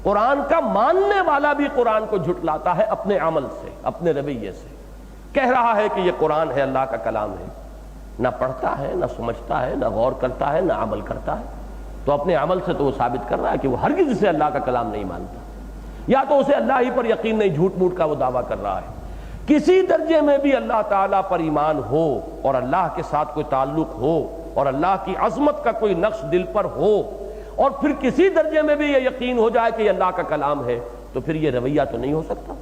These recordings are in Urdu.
قرآن کا ماننے والا بھی قرآن کو جھٹلاتا ہے اپنے عمل سے، اپنے رویے سے، کہہ رہا ہے کہ یہ قرآن ہے، اللہ کا کلام ہے، نہ پڑھتا ہے، نہ سمجھتا ہے، نہ غور کرتا ہے، نہ عمل کرتا ہے، تو اپنے عمل سے تو وہ ثابت کر رہا ہے کہ وہ ہرگز اسے اللہ کا کلام نہیں مانتا، یا تو اسے اللہ ہی پر یقین نہیں، جھوٹ موٹ کا وہ دعویٰ کر رہا ہے۔ کسی درجے میں بھی اللہ تعالیٰ پر ایمان ہو اور اللہ کے ساتھ کوئی تعلق ہو اور اللہ کی عظمت کا کوئی نقش دل پر ہو، اور پھر کسی درجے میں بھی یہ یقین ہو جائے کہ یہ اللہ کا کلام ہے، تو پھر یہ رویہ تو نہیں ہو سکتا۔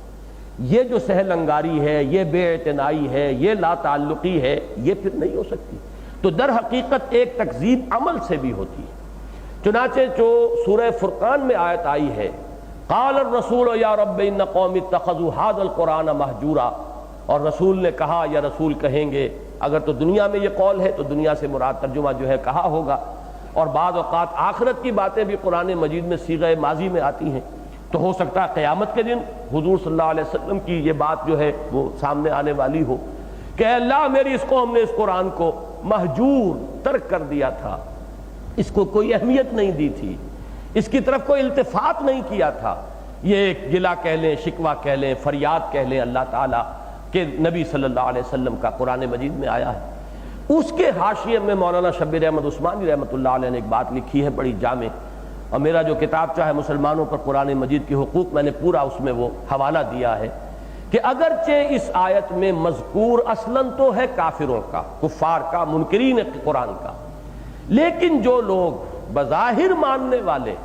یہ جو سہل انگاری ہے، یہ بے اعتنائی ہے، یہ لا تعلقی ہے، یہ پھر نہیں ہو سکتی۔ تو در حقیقت ایک تکذیب عمل سے بھی ہوتی ہے۔ چنانچہ جو سورہ فرقان میں آیت آئی ہے، قال الرسول یا رب ان قوم اتخذوا هذا القرآن مہجورا، اور رسول نے کہا یا رسول کہیں گے، اگر تو دنیا میں یہ قول ہے تو دنیا سے مراد ترجمہ جو ہے کہا ہوگا، اور بعض اوقات آخرت کی باتیں بھی قرآن مجید میں صیغہ ماضی میں آتی ہیں، تو ہو سکتا ہے قیامت کے دن حضور صلی اللہ علیہ وسلم کی یہ بات جو ہے وہ سامنے آنے والی ہو کہ اللہ میری اس قوم نے اس قرآن کو مہجور ترک کر دیا تھا، اس کو کوئی اہمیت نہیں دی تھی، اس کی طرف کوئی التفات نہیں کیا تھا۔ یہ ایک گلہ کہہ لیں، شکوہ کہہ لیں، فریاد کہہ لیں اللہ تعالیٰ کہ نبی صلی اللہ علیہ وسلم کا قرآن مجید میں آیا ہے۔ اس کے حاشیے میں مولانا شبیر احمد عثمانی رحمۃ اللہ علیہ نے ایک بات لکھی ہے بڑی جامع، اور میرا جو کتاب چاہے مسلمانوں پر قرآن مجید کے حقوق، میں نے پورا اس میں وہ حوالہ دیا ہے کہ اگرچہ اس آیت میں مذکور اصلاً تو ہے کافروں کا، کفار کا، منکرین قرآن کا، لیکن جو لوگ بظاہر ماننے والے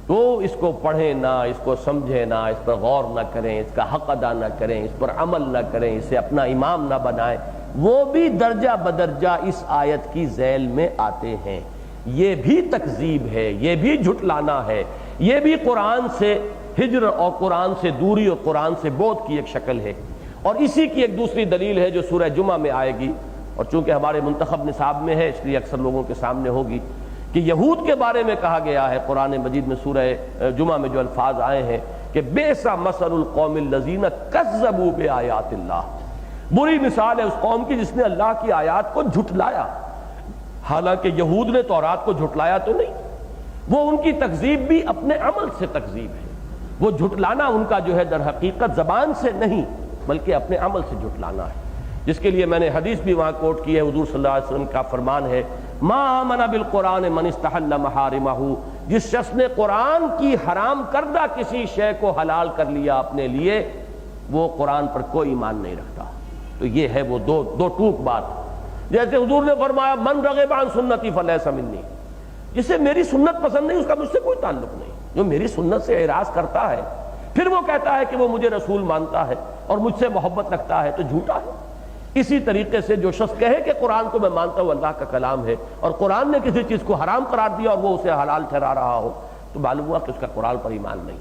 تو اس کو پڑھیں نہ، اس کو سمجھیں نہ، اس پر غور نہ کریں، اس کا حق ادا نہ کریں، اس پر عمل نہ کریں، اسے اپنا امام نہ بنائیں، وہ بھی درجہ بدرجہ اس آیت کی ذیل میں آتے ہیں۔ یہ بھی تکذیب ہے، یہ بھی جھٹلانا ہے، یہ بھی قرآن سے ہجر اور قرآن سے دوری اور قرآن سے بعد کی ایک شکل ہے۔ اور اسی کی ایک دوسری دلیل ہے جو سورہ جمعہ میں آئے گی، اور چونکہ ہمارے منتخب نصاب میں ہے اس لیے اکثر لوگوں کے سامنے ہوگی، کہ یہود کے بارے میں کہا گیا ہے قرآن مجید میں سورہ جمعہ میں جو الفاظ آئے ہیں کہ بئس مثل القوم الذین کذبوا بآیات اللہ، بری مثال ہے اس قوم کی جس نے اللہ کی آیات کو جھٹلایا۔ حالانکہ یہود نے تورات کو جھٹلایا تو نہیں، وہ ان کی تکذیب بھی اپنے عمل سے تکذیب ہے، وہ جھٹلانا ان کا جو ہے در حقیقت زبان سے نہیں بلکہ اپنے عمل سے جھٹلانا ہے، جس کے لیے میں نے حدیث بھی وہاں کوٹ کی ہے، حضور صلی اللہ علیہ وسلم کا فرمان ہے ما آمن بالقرآن من استحل محارمہ، جس شخص نے قرآن کی حرام کردہ کسی شے کو حلال کر لیا اپنے لیے، وہ قرآن پر کوئی ایمان نہیں رکھتا۔ تو یہ ہے وہ دو ٹوک بات، جیسے حضور نے فرمایا من رغب عن سنتی فلیس منی، جسے میری سنت پسند نہیں اس کا مجھ سے کوئی تعلق نہیں، جو میری سنت سے اعراض کرتا ہے پھر وہ کہتا ہے کہ وہ مجھے رسول مانتا ہے اور مجھ سے محبت رکھتا ہے، تو جھوٹا ہے۔ اسی طریقے سے جو شخص کہے کہ قرآن کو میں مانتا ہوں اللہ کا کلام ہے، اور قرآن نے کسی چیز کو حرام قرار دیا اور وہ اسے حلال ٹھہرا رہا ہو، تو معلوم ہوا کہ اس کا قرآن پر ایمان نہیں۔